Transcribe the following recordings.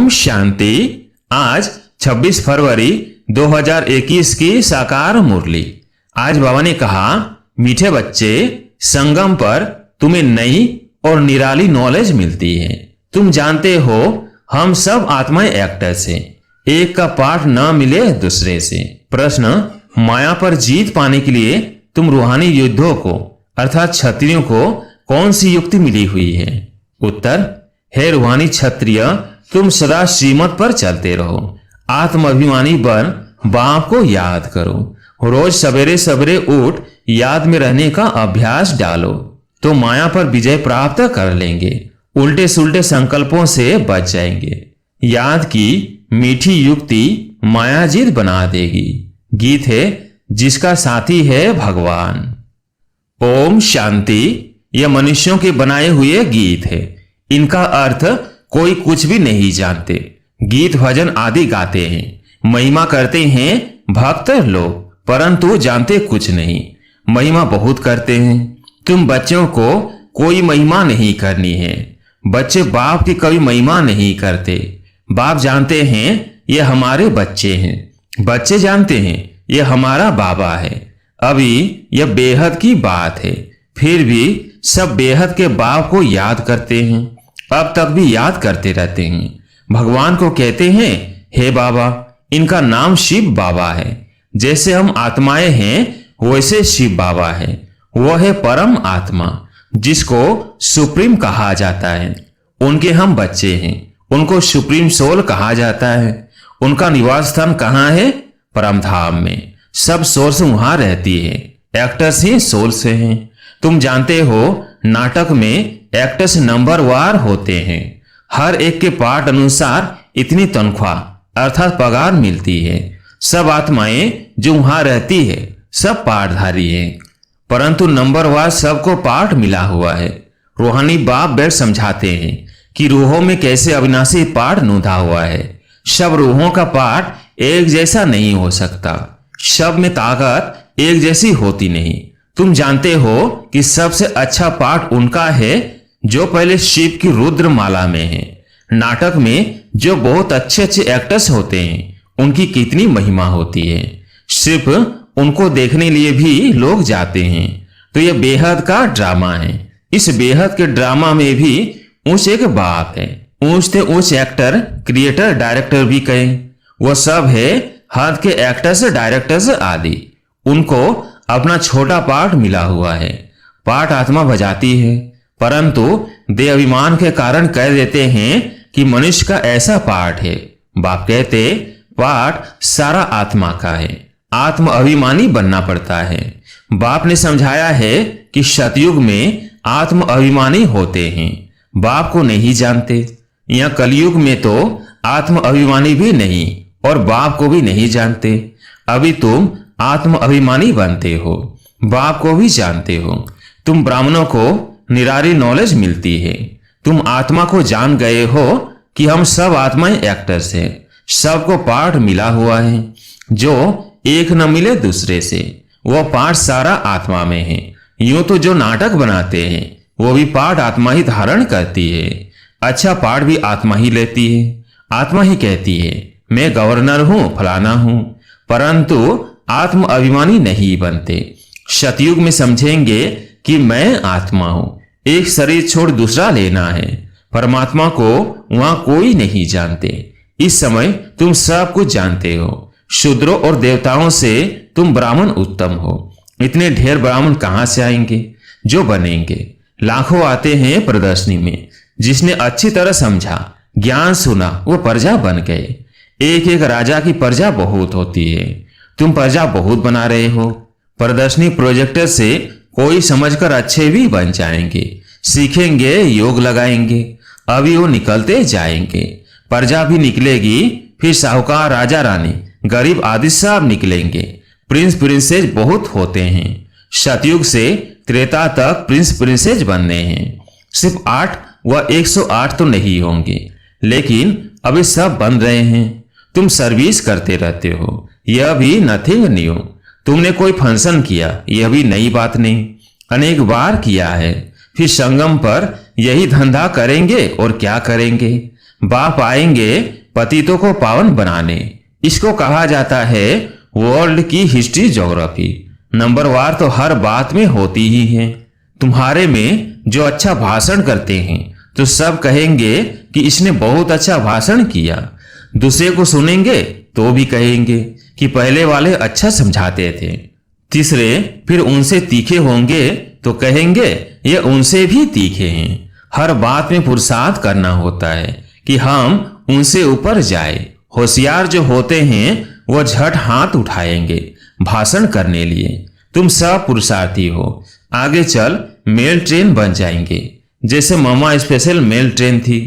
ओम शांति। आज 26 फरवरी 2021 की साकार मुरली। आज बाबा ने कहा, मीठे बच्चे, संगम पर तुम्हें नई और निराली नॉलेज मिलती है। तुम जानते हो हम सब आत्माएं एक्टर्स हैं। एक का पाठ न मिले दूसरे से। प्रश्न, माया पर जीत पाने के लिए तुम रूहानी युद्धों को अर्थात क्षत्रियों को कौन सी युक्ति मिली हुई है? उत्तर, हे रूहानी क्षत्रिय, तुम सदा श्रीमत पर चलते रहो। आत्माभिमानी बन बाप को याद करो। रोज सवेरे सवेरे उठ याद में रहने का अभ्यास डालो तो माया पर विजय प्राप्त कर लेंगे। उल्टे सुल्टे संकल्पों से बच जाएंगे। याद की मीठी युक्ति मायाजीत बना देगी। गीत है जिसका साथी है भगवान। ओम शांति। यह मनुष्यों के बनाए हुए गीत है। इनका अर्थ कोई कुछ भी नहीं जानते। गीत भजन आदि गाते हैं, महिमा करते हैं भक्त लोग, परंतु जानते कुछ नहीं। महिमा बहुत करते हैं। तुम बच्चों को कोई महिमा नहीं करनी है। बच्चे बाप की कभी महिमा नहीं करते। बाप जानते हैं ये हमारे बच्चे हैं। बच्चे जानते हैं ये हमारा बाबा है। अभी यह बेहद की बात है, फिर भी सब बेहद के बाप को याद करते हैं। अब तक भी याद करते रहते हैं। भगवान को कहते हैं, हे बाबा। इनका नाम शिव बाबा है। जैसे हम आत्माएं हैं वैसे शिव बाबा है। वह है परम आत्मा जिसको सुप्रीम कहा जाता है। उनके हम बच्चे हैं। उनको सुप्रीम सोल कहा जाता है। उनका निवास स्थान कहाँ है? परम धाम में। सब सोर्स वहां रहती है। एक्टर्स ही सोल से हैं। तुम जानते हो नाटक में एक्टर्स नंबर वार होते हैं। हर एक के पार्ट अनुसार इतनी तनख्वाह अर्थात पगार मिलती है। सब आत्माएं जो वहां रहती है सब पार्टधारी हैं, परंतु नंबर वार सबको पार्ट मिला हुआ है। रूहानी बाप बैठ समझाते हैं कि रूहों में कैसे अविनाशी पार्ट नूंधा हुआ है। सब रूहों का पार्ट एक जैसा नहीं हो सकता। सब में ताकत एक जैसी होती नहीं। तुम जानते हो कि सबसे अच्छा पार्ट उनका है जो पहले शिव की रुद्र माला में है। नाटक में जो बहुत अच्छे अच्छे एक्टर्स होते हैं उनकी कितनी महिमा होती है। सिर्फ उनको देखने लिए भी लोग जाते हैं। तो यह बेहद का ड्रामा है। इस बेहद के ड्रामा में भी ऊंच एक बाप है। ऊंच से ऊंच एक्टर, क्रिएटर, डायरेक्टर भी कहें, वह सब है हद के एक्टर्स, डायरेक्टर्स आदि। उनको अपना छोटा पार्ट मिला हुआ है। पार्ट आत्मा बजाती है, परंतु देह अभिमान के कारण कह देते हैं कि मनुष्य का ऐसा पार्ट है। बाप कहते पार्ट सारा आत्मा का है। आत्म अभिमानी बनना पड़ता है। बाप ने समझाया है कि सतयुग में आत्म अभिमानी होते हैं। बाप को नहीं जानते। यह कलयुग में तो आत्म अभिमानी भी नहीं और बाप को भी नहीं जानते। अभी तुम आत्म अभिमानी बनते हो, बाप को भी जानते हो। तुम ब्राह्मणों को निराली नॉलेज मिलती है। तुम आत्मा को जान गए हो कि हम सब आत्माएं एक्टर्स हैं। सबको पार्ट मिला हुआ है। जो एक न मिले दूसरे से, वह पार्ट सारा आत्मा में है। यूं तो जो नाटक बनाते हैं वो भी पार्ट आत्मा ही धारण करती है। अच्छा पार्ट भी आत्मा ही लेती है। आत्मा ही कहती है मैं गवर्नर हूं, फलाना हूं, परंतु आत्म अभिमानी नहीं बनते। सतयुग में समझेंगे कि मैं आत्मा हूं, एक शरीर छोड़ दूसरा लेना है। परमात्मा को वहां कोई नहीं जानते। इस समय तुम सब कुछ जानते हो। शूद्रों और देवताओं से तुम ब्राह्मण उत्तम हो। इतने ढेर ब्राह्मण कहां से आएंगे जो बनेंगे? लाखों आते हैं प्रदर्शनी में। जिसने अच्छी तरह समझा, ज्ञान सुना, वो प्रजा बन गए। एक एक राजा की प्रजा बहुत होती है। तुम प्रजा बहुत बना रहे हो। प्रदर्शनी प्रोजेक्टर से कोई समझकर अच्छे भी बन जाएंगे। सीखेंगे, योग लगाएंगे, अभी वो निकलते जाएंगे। प्रजा भी निकलेगी, फिर साहूकार, राजा रानी, गरीब आदि सब निकलेंगे। प्रिंस प्रिंसेस बहुत होते हैं। सतयुग से त्रेता तक प्रिंस प्रिंसेस बनने हैं। सिर्फ 8 व 108 तो नहीं होंगे, लेकिन अभी सब बन रहे हैं। तुम सर्विस करते रहते हो, यह भी नथिंग न्यू। तुमने कोई फंक्शन किया, यह भी नई बात नहीं। अनेक बार किया है। फिर संगम पर यही धंधा करेंगे और क्या करेंगे? बाप आएंगे पतितों को पावन बनाने। इसको कहा जाता है वर्ल्ड की हिस्ट्री ज्योग्राफी। नंबरवार तो हर बात में होती ही है। तुम्हारे में जो अच्छा भाषण करते हैं तो सब कहेंगे कि इसने बहुत अच्छा भाषण किया। दूसरे को सुनेंगे तो भी कहेंगे कि पहले वाले अच्छा समझाते थे। तीसरे फिर उनसे तीखे होंगे तो कहेंगे ये उनसे भी तीखे हैं। हर बात में पुरुषार्थ करना होता है कि हम उनसे ऊपर जाए। होशियार जो होते हैं वो झट हाथ उठाएंगे भाषण करने लिए। तुम सब पुरुषार्थी हो, आगे चल मेल ट्रेन बन जाएंगे, जैसे मामा स्पेशल मेल ट्रेन थी।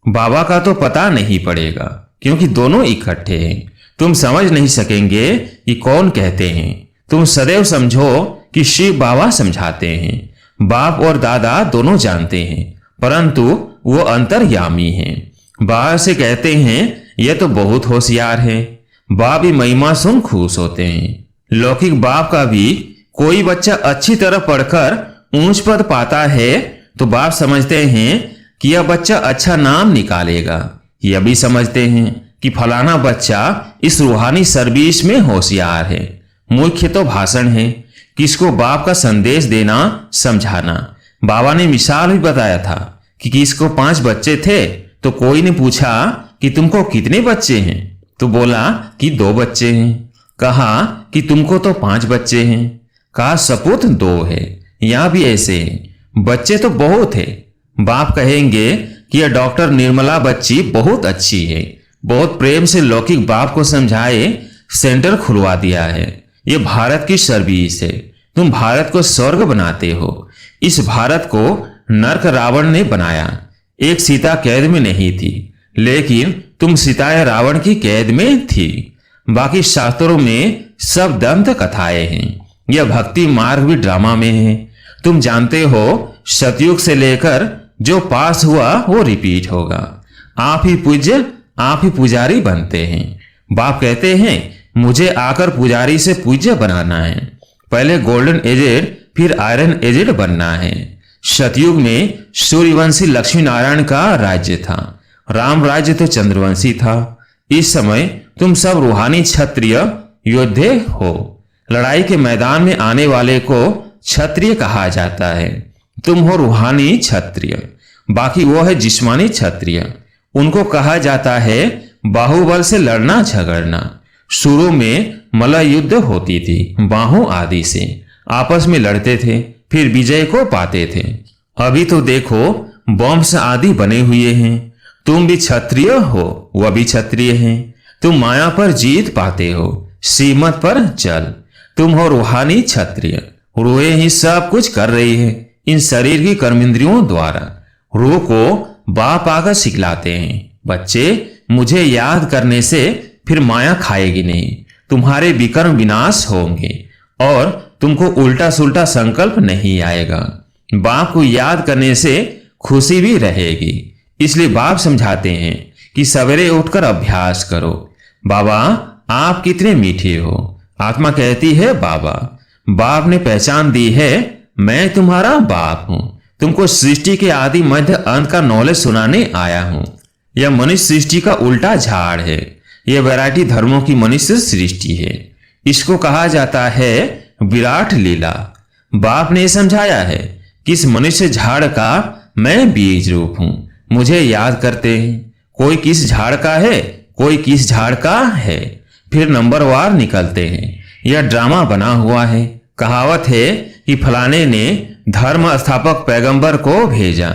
बाबा का तो पता नहीं पड़ेगा क्योंकि दोनों इकट्ठे हैं। तुम समझ नहीं सकेंगे कि कौन कहते हैं। तुम सदैव समझो कि शिव बाबा समझाते हैं। बाप और दादा दोनों जानते हैं, परंतु वो अंतर्यामी हैं। बाहर से कहते हैं ये तो बहुत होशियार है। बाप भी महिमा सुन खुश होते हैं। लौकिक बाप का भी कोई बच्चा अच्छी तरह पढ़कर ऊंच पद पाता है तो बाप समझते हैं कि यह बच्चा अच्छा नाम निकालेगा। यह भी समझते हैं कि फलाना बच्चा इस रूहानी सर्विस में होशियार है। मुख्य तो भाषण है, किसको बाप का संदेश देना, समझाना। बाबा ने मिसाल भी बताया था कि किसको 5 बच्चे थे तो कोई ने पूछा कि तुमको कितने बच्चे हैं, तो बोला कि 2 बच्चे हैं। कहा कि तुमको तो 5 बच्चे हैं। कहा सपूत 2 है। यहां भी ऐसे हैं, बच्चे तो बहुत है। बाप कहेंगे कि यह डॉक्टर निर्मला बच्ची बहुत अच्छी है, बहुत प्रेम से लौकिक बाप को समझाए सेंटर खुलवा दिया है। ये भारत की सर्विस है। तुम भारत को स्वर्ग बनाते हो। इस भारत को नरक रावण ने बनाया। एक सीता कैद में नहीं थी, लेकिन तुम सीता रावण की कैद में थी। बाकी शास्त्रों में सब दंत कथाएं हैं। यह भक्ति मार्ग भी ड्रामा में है। तुम जानते हो सतयुग से लेकर जो पास हुआ वो रिपीट होगा। आप ही पूज्य, आप ही पुजारी बनते हैं। बाप कहते हैं मुझे आकर पुजारी से पूज्य बनाना है। पहले गोल्डन एजेड फिर आयरन एजेड बनना है। सतयुग में सूर्यवंशी लक्ष्मी नारायण का राज्य था। राम राज्य तो चंद्रवंशी था। इस समय तुम सब रूहानी क्षत्रिय योद्धे हो। लड़ाई के मैदान में आने वाले को क्षत्रिय कहा जाता है। तुम हो रूहानी क्षत्रिय, बाकी वो है जिस्मानी क्षत्रिय। उनको कहा जाता है बाहुबल से लड़ना झगड़ना। शुरू में मल्ल युद्ध होती थी, बाहों आदि से आपस में लड़ते थे, फिर विजय को पाते थे। अभी तो देखो वंश आदि बने हुए हैं। तुम भी क्षत्रिय हो, वह भी क्षत्रिय हैं। तुम माया पर जीत पाते हो, सीमत पर चल। तुम हो रूहानी क्षत्रिय। रूहें ही सब कुछ कर रही है इन शरीर की कर्मेंद्रियों द्वारा। रूह को बाप आकर सिखलाते हैं, बच्चे मुझे याद करने से फिर माया खाएगी नहीं। तुम्हारे विकर्म विनाश होंगे और तुमको उल्टा सुल्टा संकल्प नहीं आएगा। बाप को याद करने से खुशी भी रहेगी। इसलिए बाप समझाते हैं कि सवेरे उठकर अभ्यास करो। बाबा आप कितने मीठे हो। आत्मा कहती है बाबा। बाप ने पहचान दी है मैं तुम्हारा बाप हूं। तुमको सृष्टि के आदि मध्य अंत का नॉलेज सुनाने आया हूं। यह मनुष्य सृष्टि का उल्टा झाड़ है। यह वैरायटी धर्मों की मनुष्य सृष्टि है। इसको कहा जाता है विराट लीला। बाप ने समझाया है कि इस मनुष्य झाड़ का मैं बीज रूप हूं। मुझे याद करते हैं। कोई किस झाड़ का है, कोई किस झाड़ का है, फिर नंबरवार निकलते हैं। यह ड्रामा बना हुआ है। कहावत है कि फलाने ने धर्म स्थापक पैगंबर को भेजा,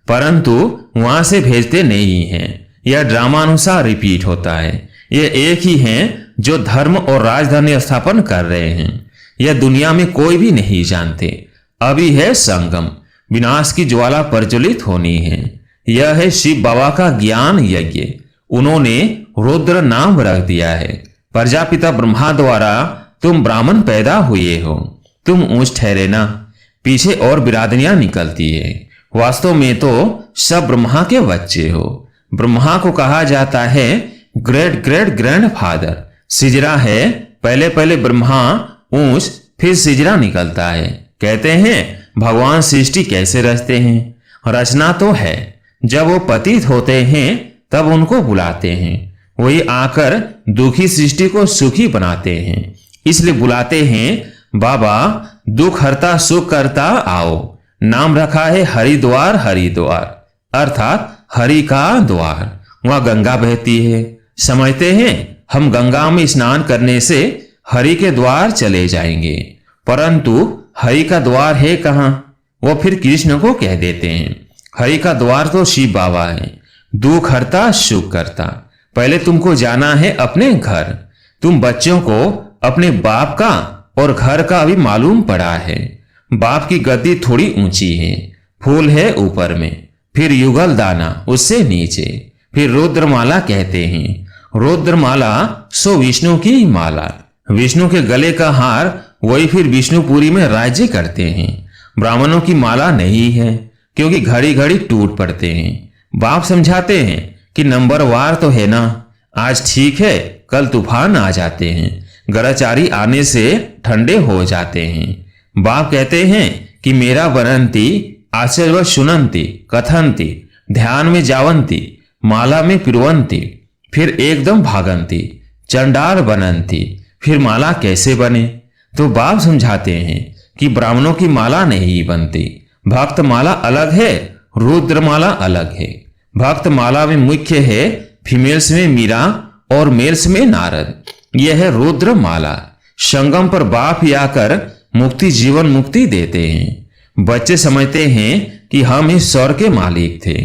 परंतु वहां से भेजते नहीं हैं। यह ड्रामा अनुसार रिपीट होता है। यह एक ही हैं जो धर्म और राजधानी स्थापन कर रहे हैं। यह दुनिया में कोई भी नहीं जानते। अभी है संगम, विनाश की ज्वाला प्रज्वलित होनी है। यह है शिव बाबा का ज्ञान यज्ञ। उन्होंने रुद्र नाम रख दिया है। प्रजापिता ब्रह्मा द्वारा तुम ब्राह्मण पैदा हुए हो। तुम ऊंच ठहरे ना, पीछे और बिरादरियां निकलती है। वास्तव में तो सब ब्रह्मा के बच्चे हो। ब्रह्मा को कहा जाता है ग्रेट ग्रेट ग्रैंड फादर। सिजरा है, पहले पहले ब्रह्मा ऊंच फिर सिजरा निकलता है। कहते हैं भगवान सृष्टि कैसे रचते हैं। रचना तो है, जब वो पतित होते हैं तब उनको बुलाते हैं। वही आकर दुखी सृष्टि को सुखी बनाते हैं। इसलिए बुलाते हैं, बाबा दुख हरता सुख करता आओ। नाम रखा है हरिद्वार, हरिद्वार अर्थात हरि का द्वार। वहां गंगा बहती है। समझते हैं हम गंगा में स्नान करने से हरि के द्वार चले जाएंगे, परंतु हरि का द्वार है कहां? वो फिर कृष्ण को कह देते हैं। हरि का द्वार तो शिव बाबा है, दुख हरता सुख करता। पहले तुमको जाना है अपने घर। तुम बच्चों को अपने बाप का और घर का अभी मालूम पड़ा है। बाप की गद्दी थोड़ी ऊंची है, फूल है ऊपर में, फिर युगल दाना उससे नीचे, फिर रुद्रमाला कहते हैं। रुद्रमाला सो विष्णु की माला। विष्णु के गले का हार, वही फिर विष्णुपुरी में राज्य करते हैं। ब्राह्मणों की माला नहीं है, क्योंकि घड़ी घड़ी टूट पड़ते हैं। बाप समझाते हैं कि नंबरवार तो है ना, आज ठीक है कल तूफान आ जाते हैं, गरचारी आने से ठंडे हो जाते हैं। बाप कहते हैं कि मेरा बनंती आश्चर्य सुनंती कथंती, ध्यान में जावंती, माला में पिरवंती, फिर एकदम भागंती, चंडाल बनंती। फिर माला कैसे बने? तो बाप समझाते हैं कि ब्राह्मणों की माला नहीं बनती। भक्त माला अलग है, रुद्र माला अलग है। भक्त माला में मुख्य है फीमेल्स में मीरा और मेल्स में नारद। यह है रुद्र माला। संगम पर बाप ही आकर मुक्ति जीवन मुक्ति देते हैं। बच्चे समझते हैं कि हम इस स्वर्ग के मालिक थे,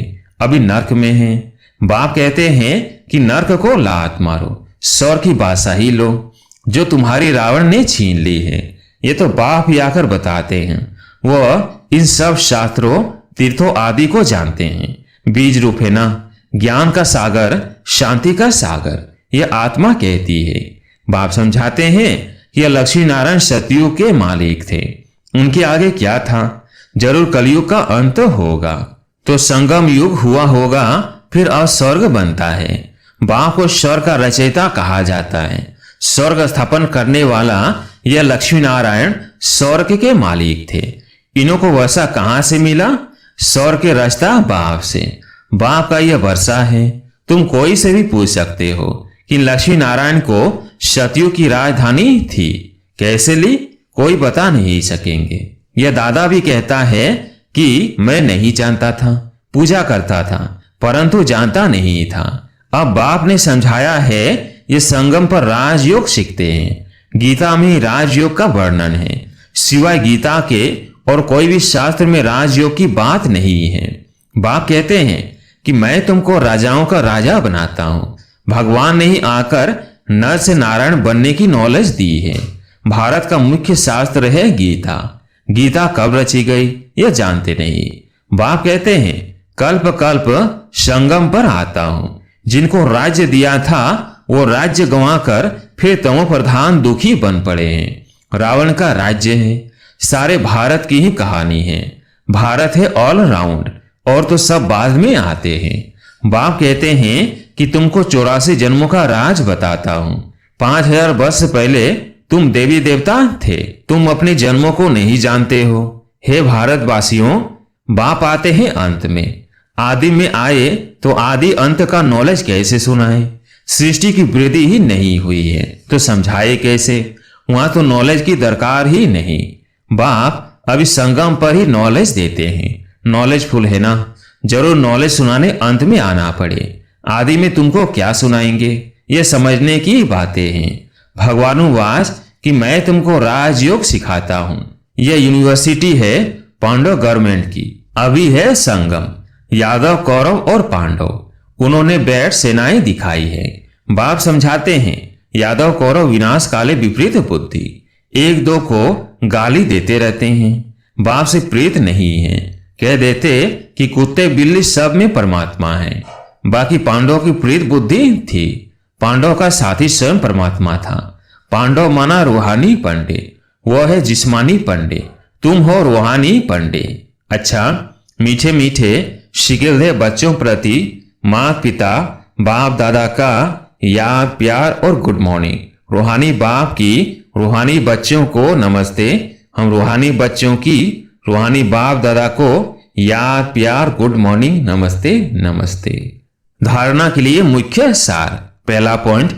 अभी नर्क में हैं। बाप कहते हैं कि नर्क को लात मारो, स्वर्ग की बादशाही लो जो तुम्हारी रावण ने छीन ली है। ये तो बाप ही आकर बताते हैं। वह इन सब शास्त्रों तीर्थों आदि को जानते हैं। बीज रूप है ना, ज्ञान का सागर, शांति का सागर, यह आत्मा कहती है। बाप समझाते हैं कि यह लक्ष्मी नारायण सतयुग के मालिक थे। उनके आगे क्या था? जरूर कलयुग का अंत होगा, तो संगम युग हुआ होगा, फिर अब स्वर्ग बनता है। बाप को स्वर्ग का रचयिता कहा जाता है। स्वर्ग स्थापन करने वाला यह लक्ष्मी नारायण स्वर्ग के मालिक थे। इन्हों को वर्षा कहां से मिला? स्वर्ग के रास्ता बाप से। बाप का यह वर्षा है। तुम कोई से भी पूछ सकते हो कि लक्ष्मी नारायण को सतयुग की राजधानी थी कैसे ली, कोई बता नहीं सकेंगे। यह दादा भी कहता है कि मैं नहीं जानता था, पूजा करता था, परंतु जानता नहीं था। अब बाप ने समझाया है, ये संगम पर राजयोग सीखते हैं। गीता में राजयोग का वर्णन है। सिवाय गीता के और कोई भी शास्त्र में राजयोग की बात नहीं है। बाप कहते हैं कि मैं तुमको राजाओं का राजा बनाता हूं। भगवान ने ही आकर नर से नारायण बनने की नॉलेज दी है। भारत का मुख्य शास्त्र है गीता। गीता कब रची गई यह जानते नहीं। बाप कहते हैं कल्प कल्प संगम पर आता हूं। जिनको राज्य दिया था वो राज्य गंवाकर फिर तमो प्रधान दुखी बन पड़े हैं। रावण का राज्य है। सारे भारत की ही कहानी है। भारत है ऑल राउंड, और तो सब बाद में आते हैं। बाप कहते हैं कि तुमको 84 जन्मों का राज बताता हूं। 5000 वर्ष पहले तुम देवी देवता थे। तुम अपने जन्मों को नहीं जानते हो। हे भारतवासियों, बाप आते हैं अंत में। आदि में आए तो आदि अंत का नॉलेज कैसे सुनाए? सृष्टि की वृद्धि ही नहीं हुई है तो समझाए कैसे? वहां तो नॉलेज की दरकार ही नहीं। बाप अभी संगम पर ही नॉलेज देते हैं। नॉलेज फुल है ना, जरूर नॉलेज सुनाने अंत में आना पड़े। आदि में तुमको क्या सुनाएंगे, ये समझने की बातें हैं। भगवानुवास कि मैं तुमको राजयोग सिखाता हूं। यह यूनिवर्सिटी है पांडव गवर्नमेंट की। अभी है संगम, यादव कौरव और पांडव, उन्होंने बैठ सेनाएं दिखाई है। बाप समझाते हैं यादव कौरव विनाश काले विपरीत बुद्धि, एक दो को गाली देते रहते हैं। बाप से प्रीत नहीं है। कह देते कि कुत्ते बिल्ली सब में परमात्मा है। बाकी पांडव की प्रीत बुद्धि थी। पांडव का साथी स्वयं परमात्मा था। पांडव माना रूहानी पंडे, वह है जिस्मानी पंडे, तुम हो रूहानी पंडे। अच्छा, मीठे मीठे शिकिल दे बच्चों प्रति माँ पिता बाप दादा का याद प्यार और गुड मॉर्निंग। रूहानी बाप की रूहानी बच्चों को नमस्ते। हम रूहानी बच्चों की रूहानी बाप दादा को याद प्यार गुड मॉर्निंग नमस्ते नमस्ते। धारणा के लिए मुख्य सार। पहला पॉइंट,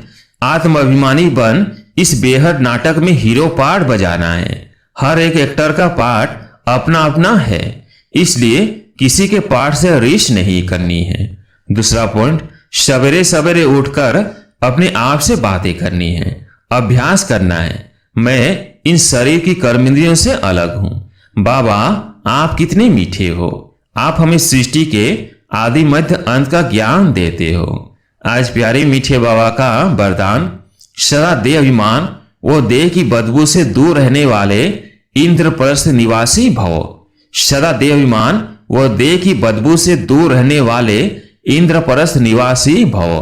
आत्माभिमानी बन इस बेहद नाटक में हीरो पार्ट बजाना है। हर एक एक्टर का पार्ट अपना अपना है, इसलिए किसी के पार्ट से रीस नहीं करनी है। दूसरा पॉइंट, सवेरे सवेरे उठकर अपने आप से बातें करनी है, अभ्यास करना है। मैं इन शरीर की कर्मेंद्रियों से अलग हूं। बाबा आप कितने मीठे हो, आप हमें सृष्टि के आदि मध्य अंत का ज्ञान देते हो। आज प्यारे मीठे बाबा का वरदान, सदा देह अभिमान वो देह की बदबू से दूर रहने वाले इंद्रप्रस्थ निवासी भव। सदा देह अभिमान वो देह की बदबू से दूर रहने वाले इंद्रप्रस्थ निवासी भव।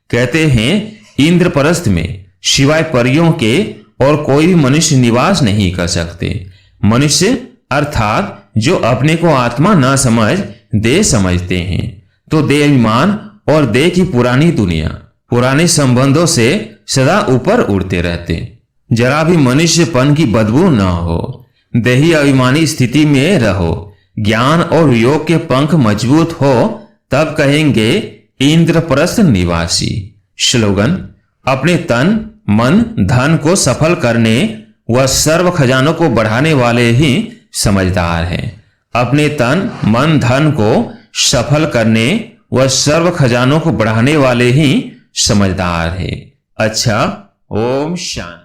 कहते हैं इंद्रप्रस्थ में सिवाय परियों के और कोई भी मनुष्य निवास नहीं कर सकते। मनुष्य अर्थात जो अपने को आत्मा न समझ देह समझते हैं, तो देह अभिमान और देह की पुरानी दुनिया, पुराने संबंधों से सदा ऊपर उड़ते रहते। जरा भी मनुष्यपन की बदबू न हो, देही अभिमानी स्थिति में रहो, ज्ञान और योग के पंख मजबूत हो, तब कहेंगे इंद्रप्रस्थ निवासी। स्लोगन, अपने तन मन धन को सफल करने व सर्व खजानों को बढ़ाने वाले ही समझदार हैं। अपने तन मन धन को सफल करने व सर्व खजानों को बढ़ाने वाले ही समझदार हैं। अच्छा, ओम शांति।